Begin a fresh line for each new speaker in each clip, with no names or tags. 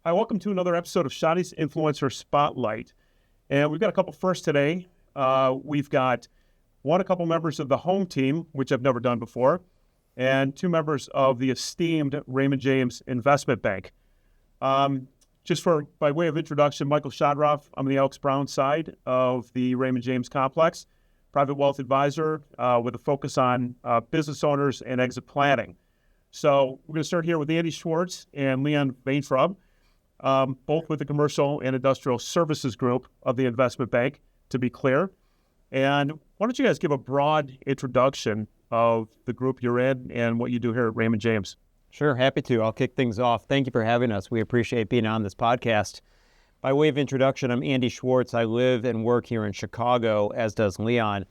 Hi, welcome to another episode of Shadi's Influencer Spotlight. And we've got a couple firsts today. We've got a couple members of the home team, which I've never done before, and two members of the esteemed Raymond James Investment Bank. By way of introduction, Michael Shodroff, I'm the Alex Brown side of the Raymond James complex, private wealth advisor with a focus on business owners and exit planning. So we're going to start here with Andy Schwartz and Leon Vaintraub, both with the Commercial and Industrial Services Group of the Investment Bank, to be clear. And why don't you guys give a broad introduction of the group you're in and what you do here at Raymond James?
Sure, happy to. I'll kick things off. Thank you for having us. We appreciate being on this podcast. By way of introduction, I'm Andy Schwartz. I live and work here in Chicago, as does Leon,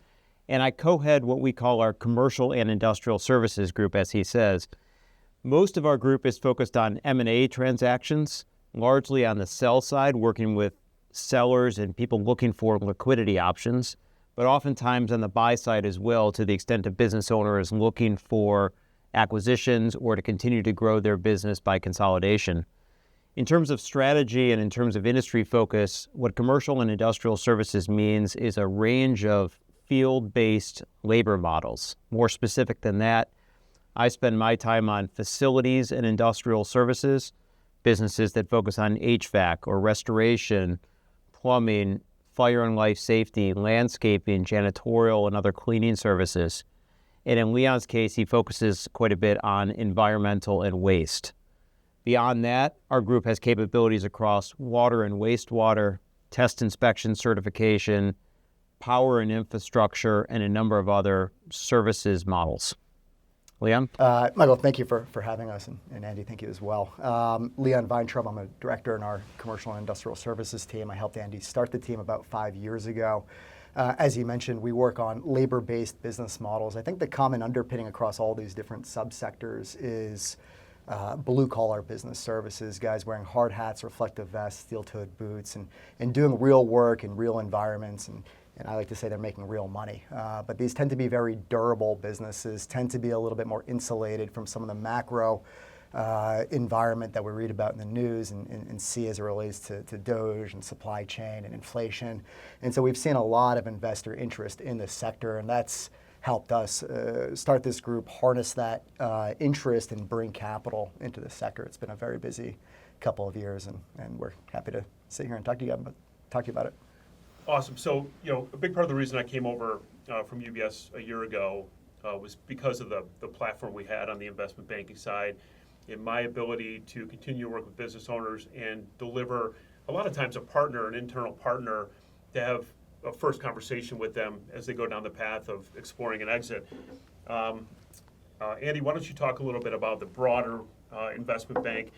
and I co-head what we call our Commercial and Industrial Services Group, as he says. Most of our group is focused on M&A transactions, largely on the sell side, working with sellers and people looking for liquidity options, but oftentimes on the buy side as well, to the extent a business owner is looking for acquisitions or to continue to grow their business by consolidation. In terms of strategy and in terms of industry focus, what commercial and industrial services means is a range of field-based labor models. More specific than that, I spend my time on facilities and industrial services, businesses that focus on HVAC or restoration, plumbing, fire and life safety, landscaping, janitorial, and other cleaning services. And in Leon's case, he focuses quite a bit on environmental and waste. Beyond that, our group has capabilities across water and wastewater, test inspection certification, power and infrastructure, and a number of other services models. Leon?
Michael, thank you for having us, and Andy, thank you as well. Leon Vaintraub, I'm a director in our Commercial and Industrial Services team. I helped Andy start the team about 5 years ago. As you mentioned, we work on labor-based business models. I think the common underpinning across all these different subsectors is blue-collar business services, guys wearing hard hats, reflective vests, steel-toed boots, and doing real work in real environments. And I like to say they're making real money. But these tend to be very durable businesses, tend to be a little bit more insulated from some of the macro environment that we read about in the news and see as it relates to DOGE and supply chain and inflation. And so we've seen a lot of investor interest in this sector, and that's helped us start this group, harness that interest, and bring capital into the sector. It's been a very busy couple of years, and we're happy to sit here and talk to you about it.
Awesome. So, a big part of the reason I came over from UBS a year ago was because of the platform we had on the investment banking side and my ability to continue to work with business owners and deliver a lot of times an internal partner, to have a first conversation with them as they go down the path of exploring an exit. Andy, why don't you talk a little bit about the broader investment bank?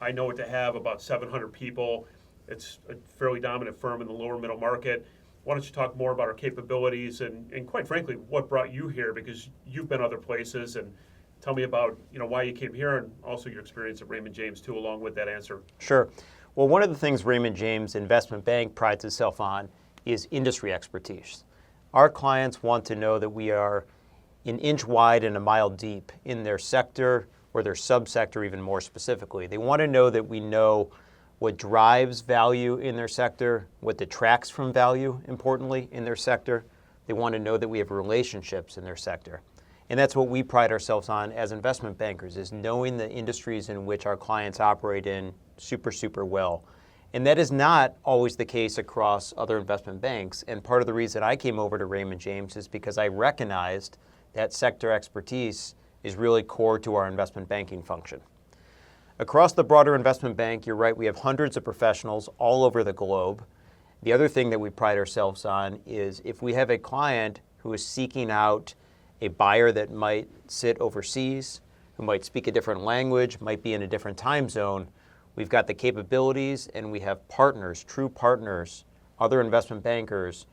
I know it to have about 700 people. It's a fairly dominant firm in the lower middle market. Why don't you talk more about our capabilities and quite frankly, what brought you here, because you've been other places, and tell me about why you came here and also your experience at Raymond James too, along with that answer.
Sure. Well, one of the things Raymond James Investment Bank prides itself on is industry expertise. Our clients want to know that we are an inch wide and a mile deep in their sector or their subsector, even more specifically. They want to know that we know what drives value in their sector, what detracts from value, importantly, in their sector. They want to know that we have relationships in their sector. And that's what we pride ourselves on as investment bankers, is knowing the industries in which our clients operate in super well. And that is not always the case across other investment banks. And part of the reason I came over to Raymond James is because I recognized that sector expertise is really core to our investment banking function. Across the broader investment bank, you're right, we have hundreds of professionals all over the globe. The other thing that we pride ourselves on is if we have a client who is seeking out a buyer that might sit overseas, who might speak a different language, might be in a different time zone, we've got the capabilities and we have partners, true partners, other investment bankers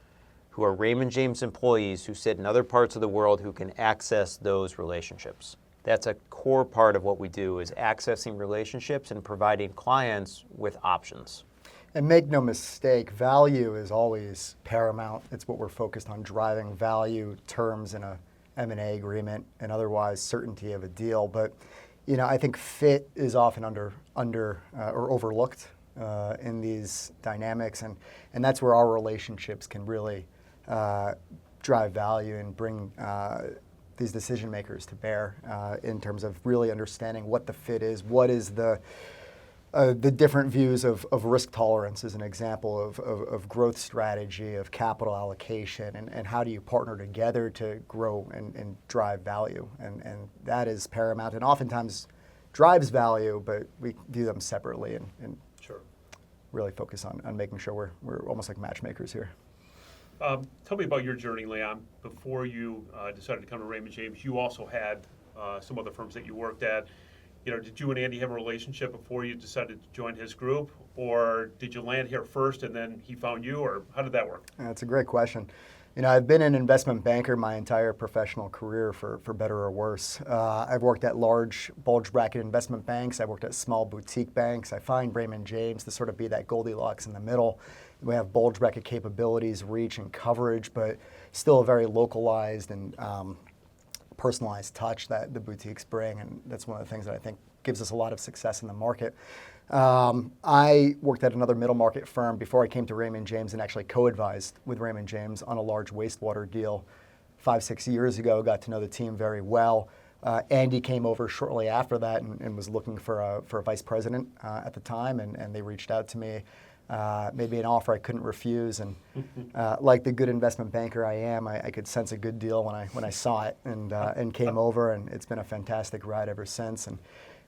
who are Raymond James employees who sit in other parts of the world who can access those relationships. That's a core part of what we do, is accessing relationships and providing clients with options.
And make no mistake, value is always paramount. It's what we're focused on, driving value, terms in a M&A agreement, and otherwise certainty of a deal. But I think fit is often under or overlooked in these dynamics, and that's where our relationships can really drive value and bring these decision makers to bear in terms of really understanding what the fit is, what is the different views of risk tolerance as an example of growth strategy, of capital allocation, and how do you partner together to grow and drive value. And that is paramount and oftentimes drives value, but we view them separately and
Sure.
really focus on making sure we're almost like matchmakers here.
Tell me about your journey, Leon. Before you decided to come to Raymond James, you also had some other firms that you worked at. Did you and Andy have a relationship before you decided to join his group, or did you land here first and then he found you, or how did that work?
That's a great question. I've been an investment banker my entire professional career, for better or worse. I've worked at large bulge bracket investment banks. I've worked at small boutique banks. I find Raymond James to sort of be that Goldilocks in the middle. We have bulge bracket capabilities, reach, and coverage, but still a very localized and personalized touch that the boutiques bring, and that's one of the things that I think gives us a lot of success in the market. I worked at another middle market firm before I came to Raymond James and actually co-advised with Raymond James on a large wastewater deal 5-6 years ago, got to know the team very well. Andy came over shortly after that and was looking for a vice president at the time, and they reached out to me. Made me an offer I couldn't refuse, and like the good investment banker I am, I could sense a good deal when I saw it, and came over, and it's been a fantastic ride ever since. And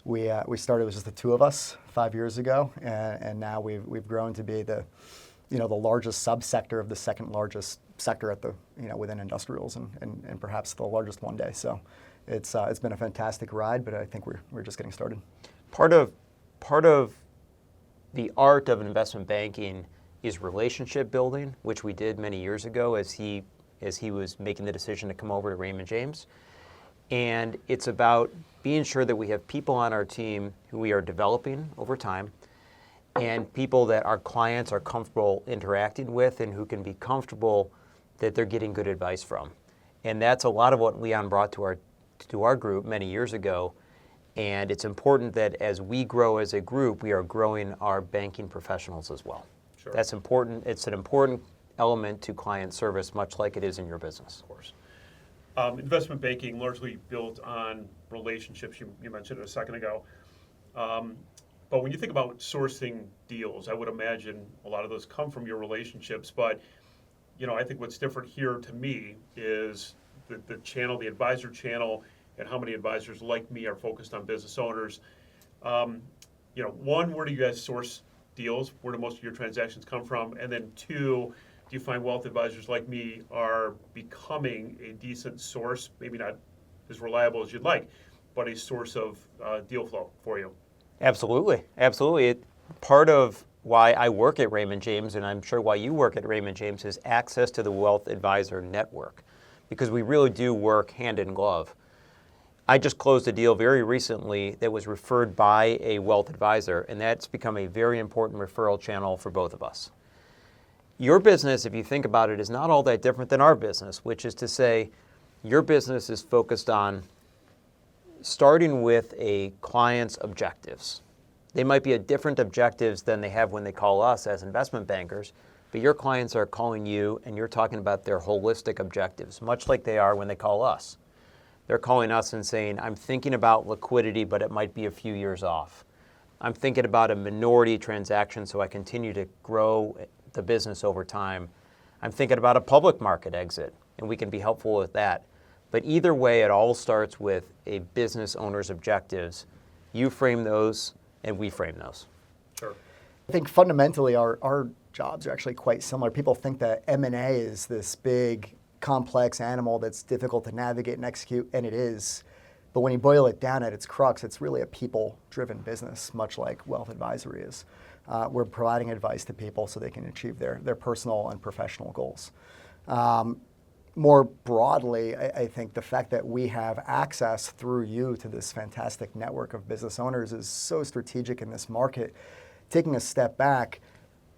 we started with just the two of us 5 years ago, and now we've grown to be the largest subsector of the second largest sector at the within industrials, and perhaps the largest one day. So it's been a fantastic ride, but I think we're just getting started.
Part of the art of investment banking is relationship building, which we did many years ago as he was making the decision to come over to Raymond James. And it's about being sure that we have people on our team who we are developing over time, and people that our clients are comfortable interacting with and who can be comfortable that they're getting good advice from. And that's a lot of what Leon brought to our group many years ago. And it's important that as we grow as a group, we are growing our banking professionals as well.
Sure.
That's important. It's an important element to client service, much like it is in your business.
Of course. Investment banking largely built on relationships. You mentioned it a second ago. But when you think about sourcing deals, I would imagine a lot of those come from your relationships. But I think what's different here to me is the channel, the advisor channel, and how many advisors like me are focused on business owners. One, where do you guys source deals? Where do most of your transactions come from? And then two, do you find wealth advisors like me are becoming a decent source, maybe not as reliable as you'd like, but a source of deal flow for you?
Absolutely. Part of why I work at Raymond James, and I'm sure why you work at Raymond James, is access to the wealth advisor network, because we really do work hand in glove. I just closed a deal very recently that was referred by a wealth advisor, and that's become a very important referral channel for both of us. Your business, if you think about it, is not all that different than our business, which is to say your business is focused on starting with a client's objectives. They might be different objectives than they have when they call us as investment bankers, but your clients are calling you and you're talking about their holistic objectives, much like they are when they call us. They're calling us and saying, I'm thinking about liquidity, but it might be a few years off. I'm thinking about a minority transaction so I continue to grow the business over time. I'm thinking about a public market exit, and we can be helpful with that. But either way, it all starts with a business owner's objectives. You frame those, and we frame those.
Sure.
I think fundamentally our jobs are actually quite similar. People think that M&A is this big, complex animal that's difficult to navigate and execute, and it is. But when you boil it down at its crux, it's really a people-driven business, much like wealth advisory is. We're providing advice to people so they can achieve their personal and professional goals. More broadly, I think the fact that we have access through you to this fantastic network of business owners is so strategic in this market. Taking a step back,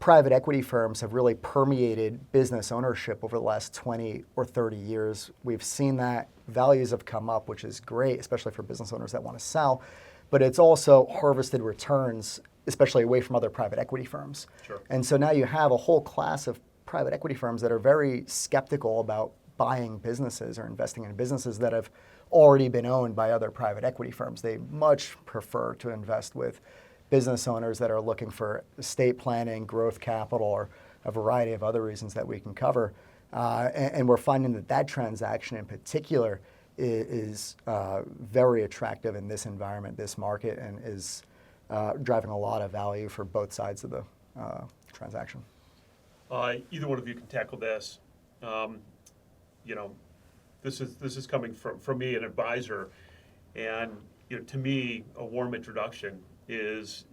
private equity firms have really permeated business ownership over the last 20 or 30 years. We've seen that values have come up, which is great, especially for business owners that want to sell. but it's also harvested returns, especially away from other private equity firms.
Sure.
And so now you have a whole class of private equity firms that are very skeptical about buying businesses or investing in businesses that have already been owned by other private equity firms. They much prefer to invest with business owners that are looking for estate planning, growth capital, or a variety of other reasons that we can cover. And we're finding that that transaction in particular is very attractive in this environment, this market, and is driving a lot of value for both sides of the transaction.
Either one of you can tackle this. This is coming from me, an advisor, and to me, a warm introduction is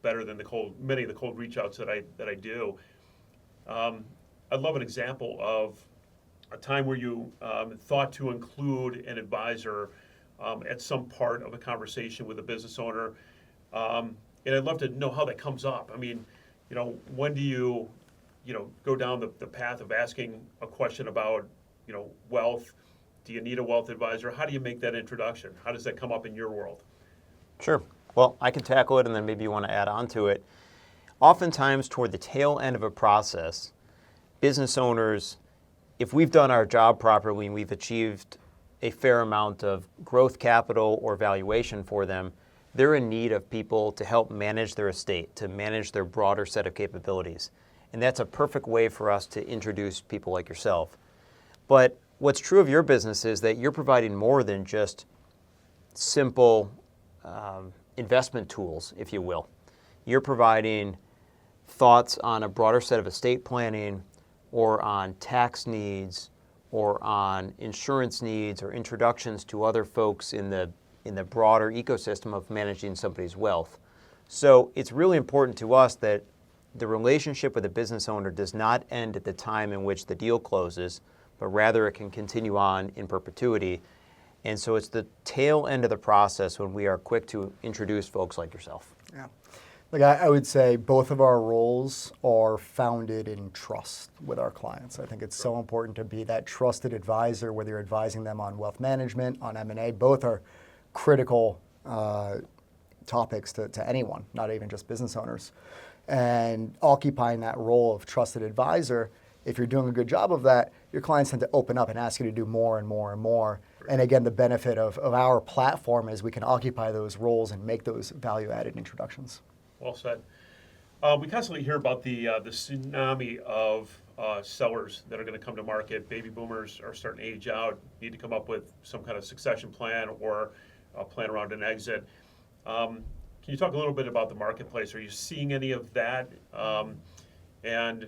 better than many of the cold reach outs that I do. I'd love an example of a time where you thought to include an advisor at some part of a conversation with a business owner, and I'd love to know how that comes up. I mean, when do you go down the path of asking a question about wealth? Do you need a wealth advisor? How do you make that introduction? How does that come up in your world?
Sure. Well, I can tackle it, and then maybe you want to add on to it. Oftentimes, toward the tail end of a process, business owners, if we've done our job properly and we've achieved a fair amount of growth capital or valuation for them, they're in need of people to help manage their estate, to manage their broader set of capabilities. And that's a perfect way for us to introduce people like yourself. But what's true of your business is that you're providing more than just simple investment tools, if you will. You're providing thoughts on a broader set of estate planning, or on tax needs, or on insurance needs, or introductions to other folks in the broader ecosystem of managing somebody's wealth. So it's really important to us that the relationship with a business owner does not end at the time in which the deal closes, but rather it can continue on in perpetuity. And so it's the tail end of the process when we are quick to introduce folks like yourself.
Yeah. Like I would say both of our roles are founded in trust with our clients. I think it's so important to be that trusted advisor, whether you're advising them on wealth management, on M&A. Both are critical topics to anyone, not even just business owners. And occupying that role of trusted advisor, if you're doing a good job of that, your clients tend to open up and ask you to do more and more and more. And again, the benefit of our platform is we can occupy those roles and make those value-added introductions.
Well said. We constantly hear about the tsunami of sellers that are going to come to market. Baby boomers are starting to age out, need to come up with some kind of succession plan or a plan around an exit. Can you talk a little bit about the marketplace? Are you seeing any of that? And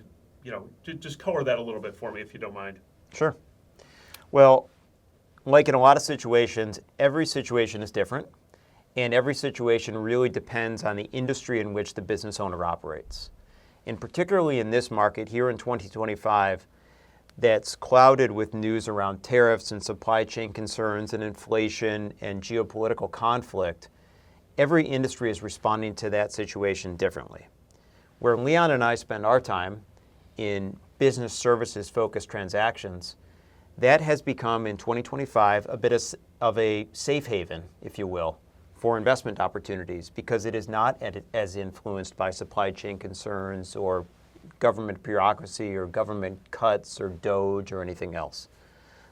just color that a little bit for me, if you don't mind.
Sure. Well, like in a lot of situations, every situation is different, and every situation really depends on the industry in which the business owner operates. And particularly in this market here in 2025, that's clouded with news around tariffs and supply chain concerns and inflation and geopolitical conflict, every industry is responding to that situation differently. Where Leon and I spend our time in business services focused transactions, that has become in 2025 a bit of a safe haven, if you will, for investment opportunities, because it is not as influenced by supply chain concerns or government bureaucracy or government cuts or DOGE or anything else.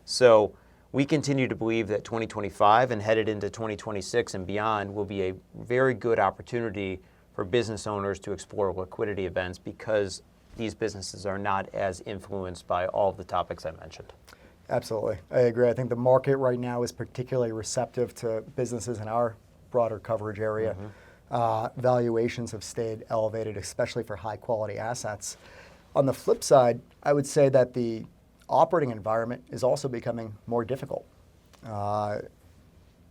So we continue to believe that 2025 and headed into 2026 and beyond will be a very good opportunity for business owners to explore liquidity events because these businesses are not as influenced by all of the topics I mentioned.
Absolutely. I agree. I think the market right now is particularly receptive to businesses in our broader coverage area. Valuations have stayed elevated, especially for high quality assets. On the flip side, I would say that the operating environment is also becoming more difficult.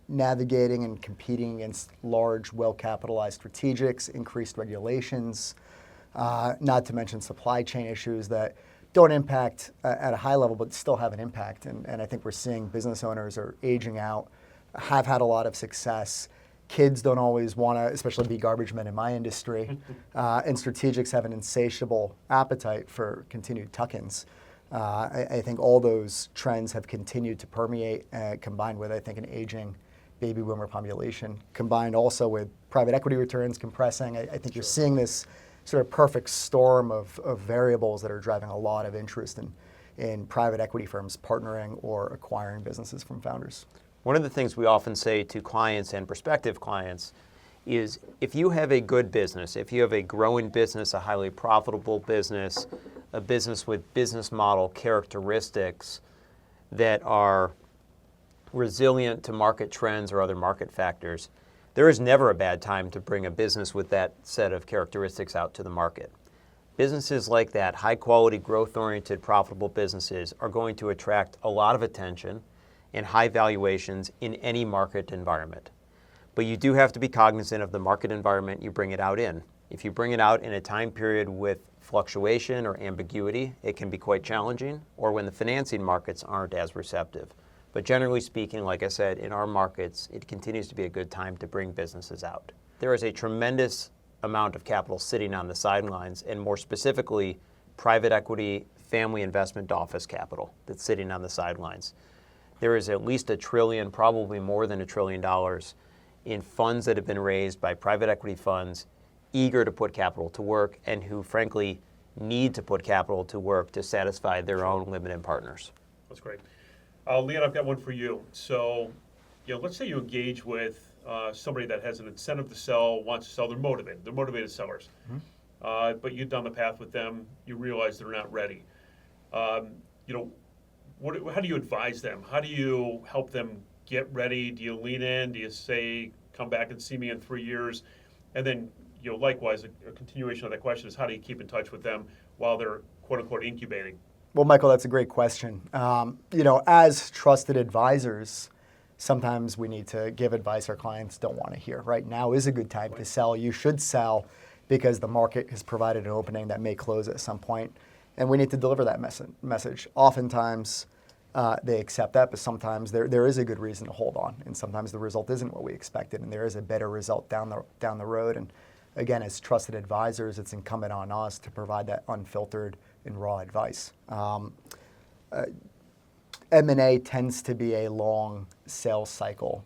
Navigating and competing against large, well-capitalized strategics, increased regulations, not to mention supply chain issues that don't impact at a high level, but still have an impact. And I think we're seeing business owners are aging out, have had a lot of success. Kids don't always want to, especially be garbage men in my industry. And strategics have an insatiable appetite for continued tuck-ins. I think all those trends have continued to permeate, combined with, I think, an aging baby boomer population, combined also with private equity returns compressing. I think you're seeing this sort of perfect storm of variables that are driving a lot of interest in private equity firms partnering or acquiring businesses from founders.
One of the things we often say to clients and prospective clients is if you have a good business, if you have a growing business, a highly profitable business, a business with business model characteristics that are resilient to market trends or other market factors, there is never a bad time to bring a business with that set of characteristics out to the market. Businesses like that, high quality, growth-oriented, profitable businesses are going to attract a lot of attention and high valuations in any market environment. But you do have to be cognizant of the market environment you bring it out in. If you bring it out in a time period with fluctuation or ambiguity, it can be quite challenging, or when the financing markets aren't as receptive. But generally speaking, like I said, in our markets, it continues to be a good time to bring businesses out. There is a tremendous amount of capital sitting on the sidelines, and more specifically, private equity, family investment office capital that's sitting on the sidelines. There is at least $1 trillion, probably more than $1 trillion in funds that have been raised by private equity funds eager to put capital to work and who frankly need to put capital to work to satisfy their own limited partners.
That's great. Leon, I've got one for you. So, let's say you engage with somebody that has an incentive to sell, wants to sell, they're motivated sellers. Mm-hmm. But you've done the path with them, you realize they're not ready. How do you advise them? How do you help them get ready? Do you lean in? Do you say, come back and see me in 3 years? And then, likewise, a continuation of that question is how do you keep in touch with them while they're quote unquote incubating?
Well, Michael, that's a great question. As trusted advisors, sometimes we need to give advice our clients don't want to hear. Right now is a good time to sell. You should sell because the market has provided an opening that may close at some point, and we need to deliver that message. Oftentimes, they accept that, but sometimes there is a good reason to hold on, and sometimes the result isn't what we expected, and there is a better result down the road. And again, as trusted advisors, it's incumbent on us to provide that unfiltered and raw advice. M&A tends to be a long sales cycle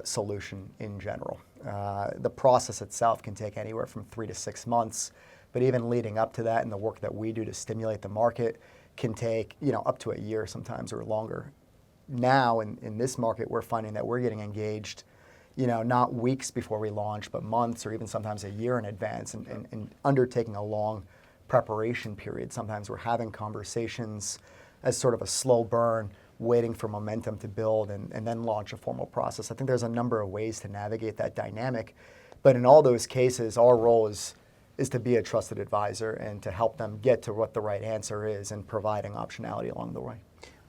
solution in general. The process itself can take anywhere from 3 to 6 months, but even leading up to that and the work that we do to stimulate the market can take up to a year sometimes or longer. Now in this market, we're finding that we're getting engaged not weeks before we launch, but months or even sometimes a year in advance and undertaking a long preparation period. Sometimes we're having conversations as sort of a slow burn, waiting for momentum to build and then launch a formal process. I think there's a number of ways to navigate that dynamic, but in all those cases, our role is to be a trusted advisor and to help them get to what the right answer is and providing optionality along the way.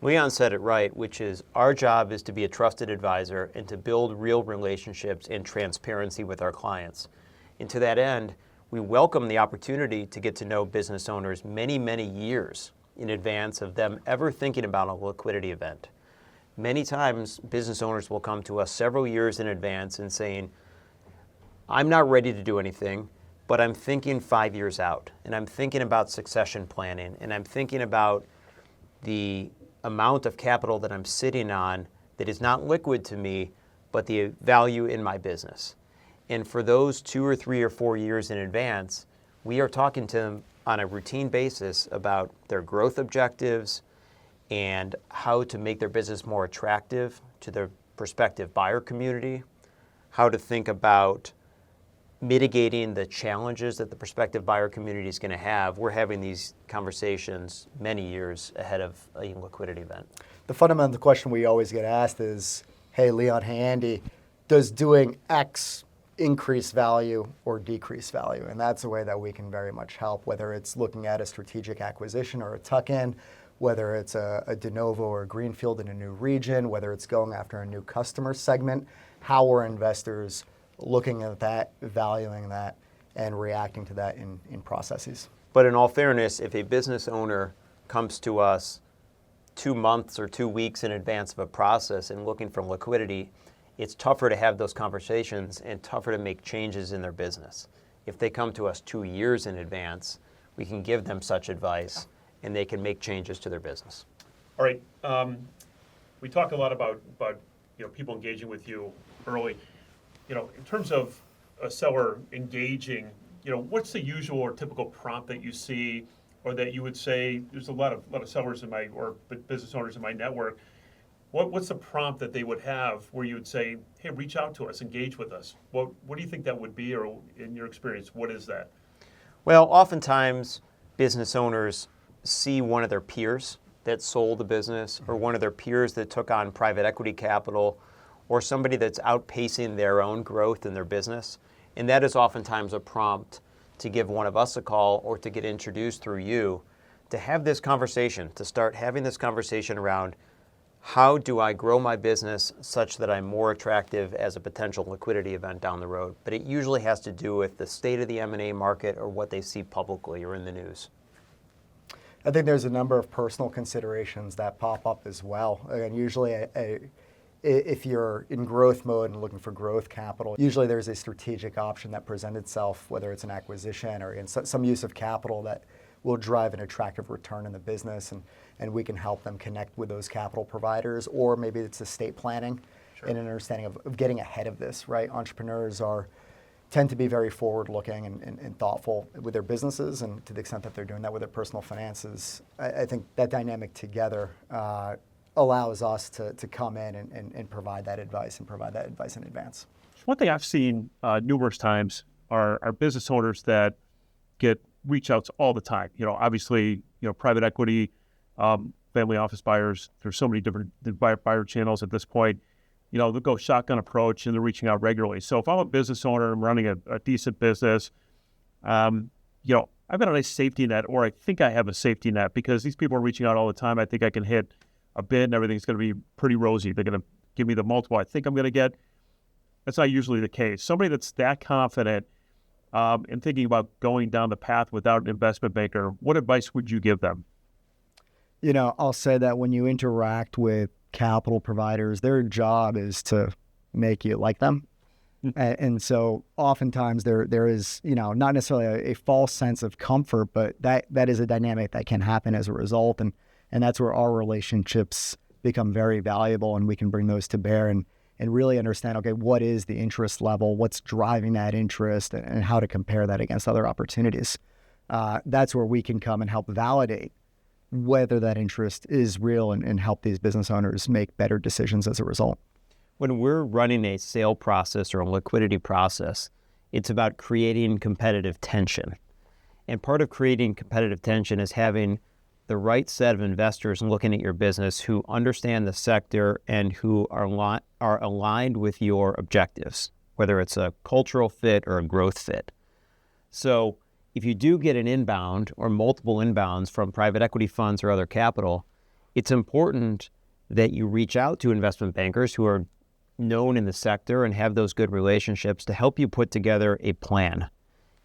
Leon said it right, which is our job is to be a trusted advisor and to build real relationships and transparency with our clients. And to that end, we welcome the opportunity to get to know business owners many, many years in advance of them ever thinking about a liquidity event. Many times, business owners will come to us several years in advance and saying, I'm not ready to do anything, but I'm thinking 5 years out, and I'm thinking about succession planning, and I'm thinking about the amount of capital that I'm sitting on that is not liquid to me, but the value in my business. And for those 2 or 3 or 4 years in advance, we are talking to them on a routine basis about their growth objectives and how to make their business more attractive to their prospective buyer community, how to think about mitigating the challenges that the prospective buyer community is going to have. We're having these conversations many years ahead of a liquidity event.
The fundamental question we always get asked is, hey, Leon, hey, Andy, does doing X increase value or decrease value? And that's a way that we can very much help, whether it's looking at a strategic acquisition or a tuck-in, whether it's a de novo or a greenfield in a new region, whether it's going after a new customer segment. How are investors looking at that, valuing that, and reacting to that in processes?
But in all fairness, if a business owner comes to us 2 months or 2 weeks in advance of a process and looking for liquidity, it's tougher to have those conversations and tougher to make changes in their business. If they come to us 2 years in advance, we can give them such advice and they can make changes to their business.
All right. We talk a lot about people engaging with you early. In terms of a seller engaging, what's the usual or typical prompt that you see, or that you would say? There's a lot of sellers or business owners in my network. What's the prompt that they would have where you would say, hey, reach out to us, engage with us? What do you think that would be, or in your experience, what is that?
Well, oftentimes business owners see one of their peers that sold the business, or one of their peers that took on private equity capital, or somebody that's outpacing their own growth in their business. And that is oftentimes a prompt to give one of us a call, or to get introduced through you, to have this conversation, to start having this conversation around, how do I grow my business such that I'm more attractive as a potential liquidity event down the road? But it usually has to do with the state of the M&A market, or what they see publicly or in the news.
I think there's a number of personal considerations that pop up as well. And usually, if you're in growth mode and looking for growth capital, usually there's a strategic option that presents itself, whether it's an acquisition or in some use of capital that will drive an attractive return in the business, and we can help them connect with those capital providers. Or maybe it's estate planning. Sure. And an understanding of getting ahead of this, right? Entrepreneurs tend to be very forward-looking and thoughtful with their businesses, and to the extent that they're doing that with their personal finances, I think that dynamic together allows us to come in and provide that advice, in advance.
One thing I've seen numerous times are business owners that get reach outs all the time. Obviously, private equity, family office buyers. There's so many different buyer channels at this point. They'll go shotgun approach, and they're reaching out regularly. So if I'm a business owner, I'm running a decent business, I've got a nice safety net, or I think I have a safety net, because these people are reaching out all the time. I think I can hit a bid and everything's going to be pretty rosy. They're going to give me the multiple I think I'm going to get. That's not usually the case. Somebody that's that confident and thinking about going down the path without an investment banker, what advice would you give them?
I'll say that when you interact with capital providers, their job is to make you like them. And so oftentimes there is, not necessarily a false sense of comfort, but that is a dynamic that can happen as a result. And that's where our relationships become very valuable, and we can bring those to bear and really understand, okay, what is the interest level, what's driving that interest, and how to compare that against other opportunities. That's where we can come and help validate whether that interest is real, and help these business owners make better decisions as a result.
When we're running a sale process or a liquidity process, it's about creating competitive tension. And part of creating competitive tension is having the right set of investors looking at your business who understand the sector and who are aligned with your objectives, whether it's a cultural fit or a growth fit. So if you do get an inbound or multiple inbounds from private equity funds or other capital, it's important that you reach out to investment bankers who are known in the sector and have those good relationships to help you put together a plan.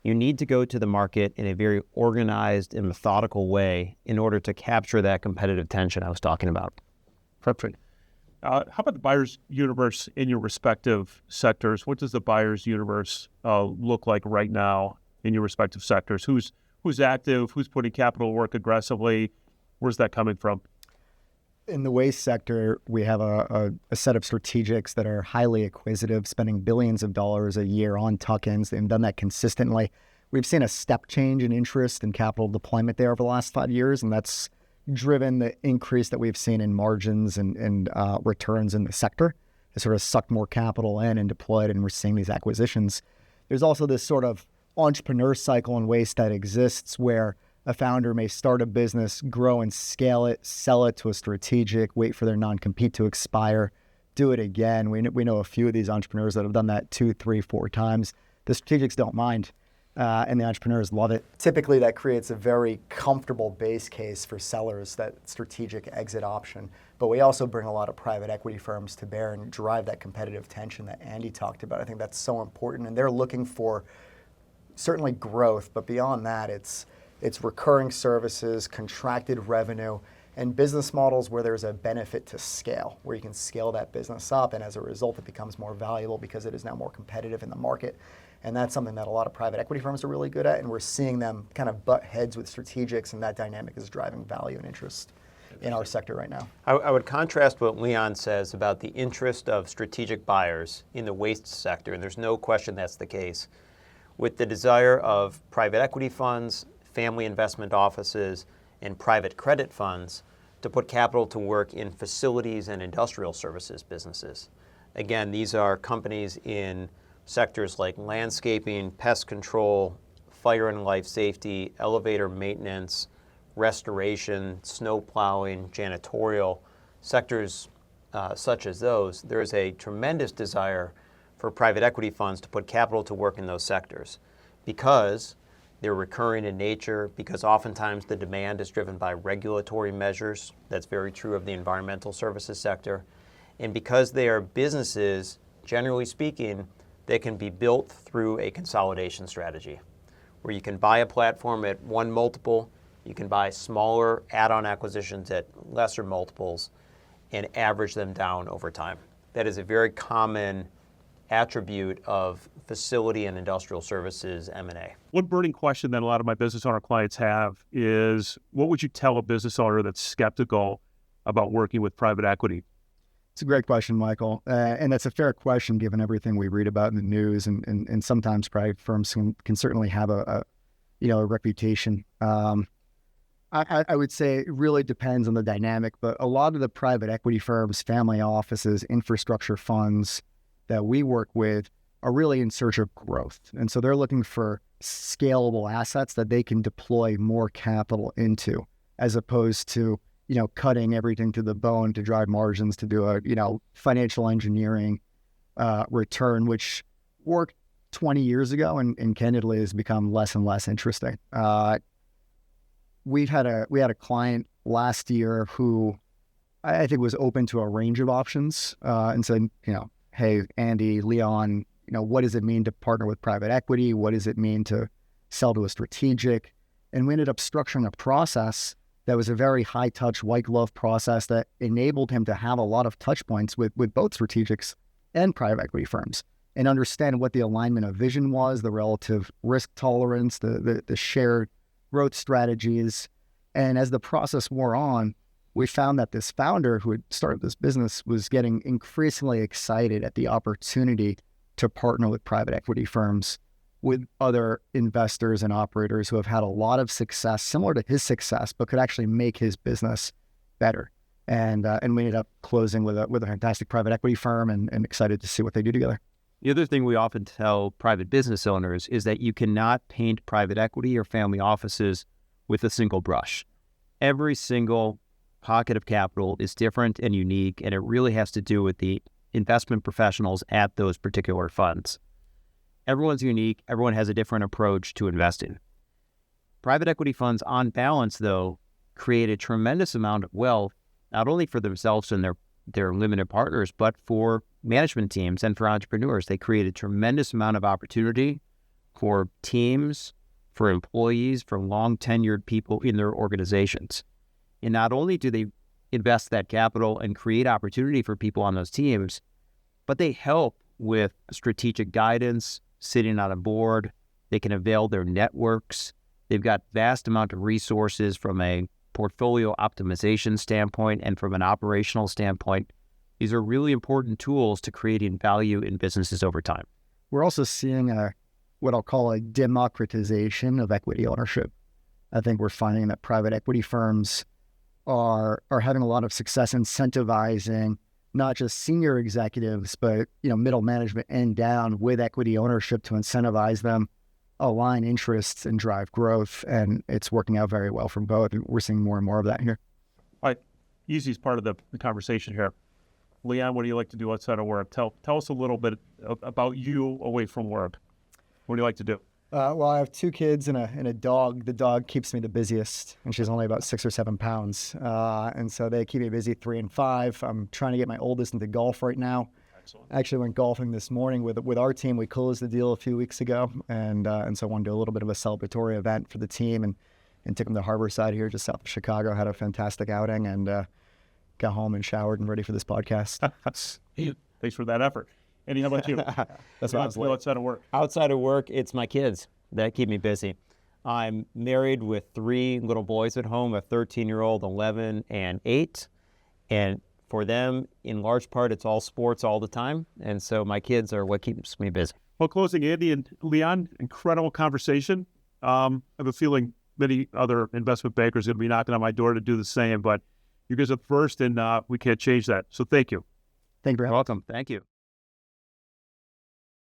You need to go to the market in a very organized and methodical way in order to capture that competitive tension I was talking about.
Perfect. How about the buyer's universe in your respective sectors? What does the buyer's universe look like right now in your respective sectors? Who's active? Who's putting capital to work aggressively? Where's that coming from?
In the waste sector, we have a set of strategics that are highly acquisitive, spending billions of dollars a year on tuck-ins. They've done that consistently. We've seen a step change in interest and capital deployment there over the last 5 years, and that's driven the increase that we've seen in margins and returns in the sector. It sort of sucked more capital in and deployed, and we're seeing these acquisitions. There's also this sort of entrepreneur cycle in waste that exists where a founder may start a business, grow and scale it, sell it to a strategic, wait for their non-compete to expire, do it again. We know a few of these entrepreneurs that have done that 2, 3, 4 times. The strategics don't mind, and the entrepreneurs love it. Typically, that creates a very comfortable base case for sellers, that strategic exit option. But we also bring a lot of private equity firms to bear and drive that competitive tension that Andy talked about. I think that's so important, and they're looking for certainly growth, but beyond that, it's recurring services, contracted revenue, and business models where there's a benefit to scale, where you can scale that business up, and as a result, it becomes more valuable because it is now more competitive in the market. And that's something that a lot of private equity firms are really good at, and we're seeing them kind of butt heads with strategics, and that dynamic is driving value and interest in our sector right now.
I would contrast what Leon says about the interest of strategic buyers in the waste sector, and there's no question that's the case, with the desire of private equity funds, family investment offices, and private credit funds to put capital to work in facilities and industrial services businesses. Again, these are companies in sectors like landscaping, pest control, fire and life safety, elevator maintenance, restoration, snow plowing, janitorial, sectors such as those. There is a tremendous desire for private equity funds to put capital to work in those sectors because they're recurring in nature, because oftentimes the demand is driven by regulatory measures. That's very true of the environmental services sector. And because they are businesses, generally speaking, they can be built through a consolidation strategy, where you can buy a platform at one multiple, you can buy smaller add-on acquisitions at lesser multiples, and average them down over time. That is a very common attribute of facility and industrial services M&A.
One burning question that a lot of my business owner clients have is, what would you tell a business owner that's skeptical about working with private equity?
It's a great question, Michael. And that's a fair question given everything we read about in the news. And sometimes private firms can certainly have a reputation. I would say it really depends on the dynamic, but a lot of the private equity firms, family offices, infrastructure funds that we work with are really in search of growth. And so they're looking for scalable assets that they can deploy more capital into, as opposed to, cutting everything to the bone to drive margins to do a, financial engineering return, which worked 20 years ago and candidly has become less and less interesting. We had a client last year who I think was open to a range of options and said, hey, Andy, Leon, what does it mean to partner with private equity? What does it mean to sell to a strategic? And we ended up structuring a process that was a very high-touch, white-glove process that enabled him to have a lot of touch points with both strategics and private equity firms and understand what the alignment of vision was, the relative risk tolerance, the shared growth strategies. And as the process wore on, we found that this founder who had started this business was getting increasingly excited at the opportunity to partner with private equity firms, with other investors and operators who have had a lot of success, similar to his success, but could actually make his business better. And we ended up closing with a fantastic private equity firm and excited to see what they do together.
The other thing we often tell private business owners is that you cannot paint private equity or family offices with a single brush. Every single pocket of capital is different and unique, and it really has to do with the investment professionals at those particular funds. Everyone's unique. Everyone has a different approach to investing. Private equity funds, on balance, though, create a tremendous amount of wealth, not only for themselves and their limited partners, but for management teams and for entrepreneurs. They create a tremendous amount of opportunity for teams, for employees, for long-tenured people in their organizations. And not only do they invest that capital and create opportunity for people on those teams, but they help with strategic guidance, sitting on a board. They can avail their networks. They've got vast amount of resources from a portfolio optimization standpoint and from an operational standpoint. These are really important tools to creating value in businesses over time.
We're also seeing what I'll call a democratization of equity ownership. I think we're finding that private equity firms are having a lot of success incentivizing not just senior executives, but middle management and down with equity ownership to incentivize them, align interests, and drive growth. And it's working out very well for both. We're seeing more and more of that here.
All right, easiest part of the conversation here. Leon, what do you like to do outside of work? Tell us a little bit about you away from work. What do you like to do?
Well, I have 2 kids and a dog. The dog keeps me the busiest, and she's only about 6 or 7 pounds. And so they keep me busy 3 and 5. I'm trying to get my oldest into golf right now.
Excellent.
I actually went golfing this morning with our team. We closed the deal a few weeks ago, and so I wanted to do a little bit of a celebratory event for the team and took them to Harborside here just south of Chicago. Had a fantastic outing and got home and showered and ready for this podcast.
Thanks for that effort. Andy, how about you?
That's what I was like.
Outside of work.
Outside of work, it's my kids that keep me busy.
I'm married with 3 little boys at home, a 13-year-old, 11, and 8. And for them, in large part, it's all sports all the time. And so my kids are what keeps me busy.
Well, closing, Andy and Leon, incredible conversation. I have a feeling many other investment bankers are going to be knocking on my door to do the same, but you guys are first, and we can't change that. So thank you.
Thank you for
You're
having us.
welcome. Thank you.